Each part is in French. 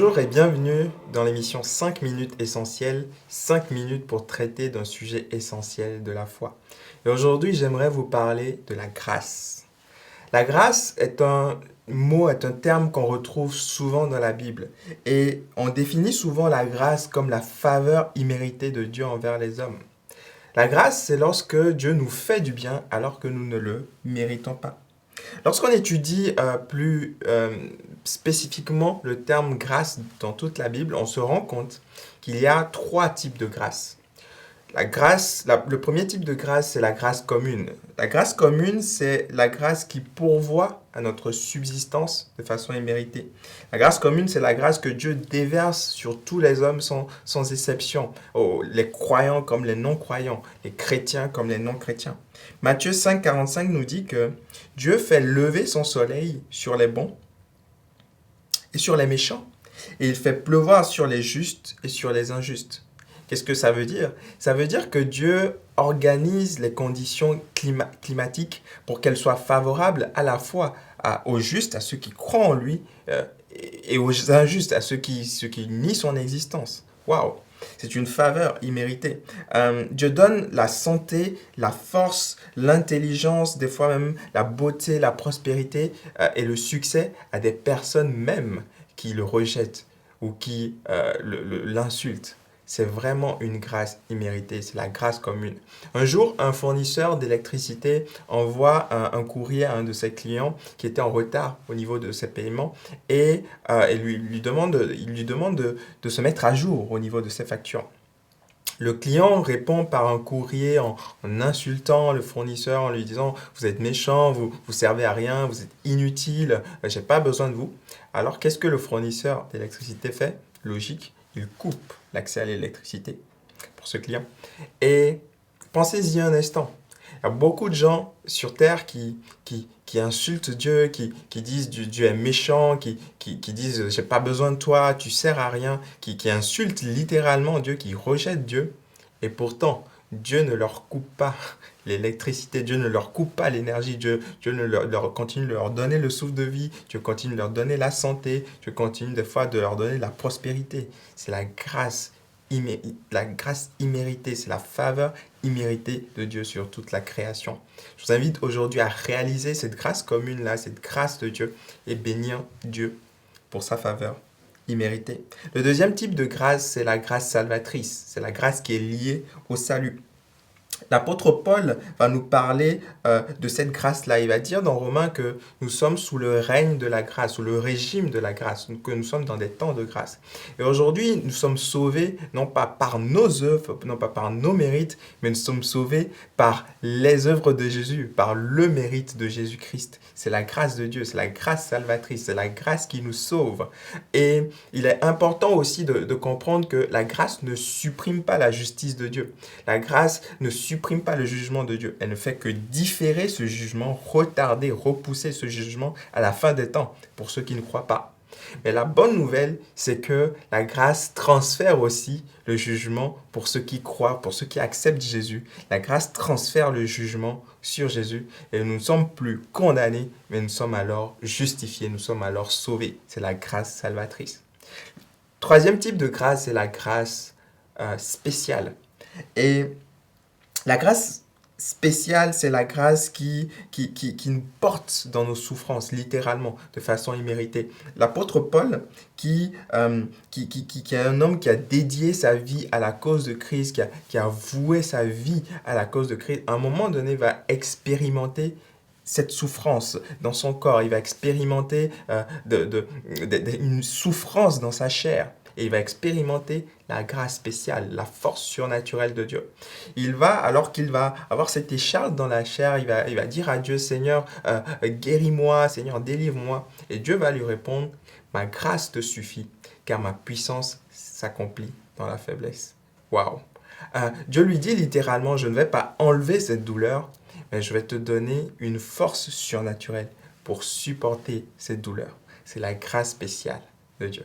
Bonjour et bienvenue dans l'émission 5 minutes essentielles, 5 minutes pour traiter d'un sujet essentiel de la foi. Et aujourd'hui, j'aimerais vous parler de la grâce. La grâce est un mot, est un terme qu'on retrouve souvent dans la Bible. Et on définit souvent la grâce comme la faveur imméritée de Dieu envers les hommes. La grâce, c'est lorsque Dieu nous fait du bien alors que nous ne le méritons pas. Lorsqu'on étudie plus spécifiquement le terme grâce dans toute la Bible, on se rend compte qu'il y a trois types de grâce. Le premier type de grâce, c'est la grâce commune. La grâce commune, c'est la grâce qui pourvoit à notre subsistance de façon imméritée. La grâce commune, c'est la grâce que Dieu déverse sur tous les hommes sans exception, les croyants comme les non-croyants, les chrétiens comme les non-chrétiens. Matthieu 5, 45 nous dit que Dieu fait lever son soleil sur les bons et sur les méchants, et il fait pleuvoir sur les justes et sur les injustes. Qu'est-ce que ça veut dire? Ça veut dire que Dieu organise les conditions climatiques pour qu'elles soient favorables à la fois aux justes, à ceux qui croient en lui, et aux injustes, à ceux qui nient son existence. Waouh! C'est une faveur imméritée. Dieu donne la santé, la force, l'intelligence, des fois même la beauté, la prospérité et le succès à des personnes même qui le rejettent ou qui l'insultent. C'est vraiment une grâce imméritée, c'est la grâce commune. Un jour, un fournisseur d'électricité envoie un courrier à un de ses clients qui était en retard au niveau de ses paiements et il lui demande de se mettre à jour au niveau de ses factures. Le client répond par un courrier en insultant le fournisseur, en lui disant « Vous êtes méchant, vous servez à rien, vous êtes inutile, j'ai pas besoin de vous. » Alors, qu'est-ce que le fournisseur d'électricité fait? Logique, il coupe l'accès à l'électricité pour ce client. Et pensez-y un instant. Il y a beaucoup de gens sur Terre qui insultent Dieu, qui disent Dieu est méchant, qui disent j'ai pas besoin de toi, tu sers à rien, qui insultent littéralement Dieu, qui rejettent Dieu. Et pourtant, Dieu ne leur coupe pas l'électricité, Dieu ne leur coupe pas l'énergie, Dieu continue de leur donner le souffle de vie, Dieu continue de leur donner la santé, Dieu continue des fois de leur donner la prospérité. C'est la grâce imméritée, c'est la faveur imméritée de Dieu sur toute la création. Je vous invite aujourd'hui à réaliser cette grâce commune-là, cette grâce de Dieu et bénir Dieu pour sa faveur imméritée. Le deuxième type de grâce, c'est la grâce salvatrice, c'est la grâce qui est liée au salut. L'apôtre Paul va nous parler de cette grâce-là. Il va dire dans Romains que nous sommes sous le règne de la grâce, sous le régime de la grâce, que nous sommes dans des temps de grâce. Et aujourd'hui, nous sommes sauvés non pas par nos œuvres, non pas par nos mérites, mais nous sommes sauvés par les œuvres de Jésus, par le mérite de Jésus-Christ. C'est la grâce de Dieu, c'est la grâce salvatrice, c'est la grâce qui nous sauve. Et il est important aussi de comprendre que la grâce ne supprime pas la justice de Dieu. La grâce ne supprime pas le jugement de Dieu. Elle ne fait que différer ce jugement, retarder, repousser ce jugement à la fin des temps pour ceux qui ne croient pas. Mais la bonne nouvelle, c'est que la grâce transfère aussi le jugement pour ceux qui croient, pour ceux qui acceptent Jésus. La grâce transfère le jugement sur Jésus et nous ne sommes plus condamnés, mais nous sommes alors justifiés, nous sommes alors sauvés. C'est la grâce salvatrice. Troisième type de grâce, c'est la grâce spéciale. Et la grâce spéciale, c'est la grâce qui nous porte dans nos souffrances, littéralement, de façon imméritée. L'apôtre Paul, qui est un homme qui a dédié sa vie à la cause de Christ, qui a voué sa vie à la cause de Christ, à un moment donné, va expérimenter cette souffrance dans son corps. Il va expérimenter une souffrance dans sa chair. Et il va expérimenter la grâce spéciale, la force surnaturelle de Dieu. Alors qu'il va avoir cette écharpe dans la chair, il va dire à Dieu, Seigneur, guéris-moi, Seigneur, délivre-moi. Et Dieu va lui répondre, ma grâce te suffit, car ma puissance s'accomplit dans la faiblesse. Waouh! Dieu lui dit littéralement, je ne vais pas enlever cette douleur, mais je vais te donner une force surnaturelle pour supporter cette douleur. C'est la grâce spéciale de Dieu.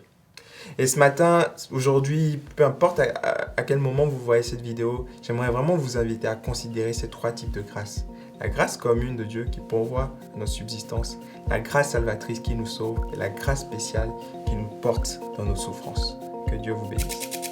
Et ce matin, aujourd'hui, peu importe à quel moment vous voyez cette vidéo, j'aimerais vraiment vous inviter à considérer ces trois types de grâce. la grâce commune de Dieu qui pourvoit à notre subsistance, la grâce salvatrice qui nous sauve et la grâce spéciale qui nous porte dans nos souffrances. Que Dieu vous bénisse.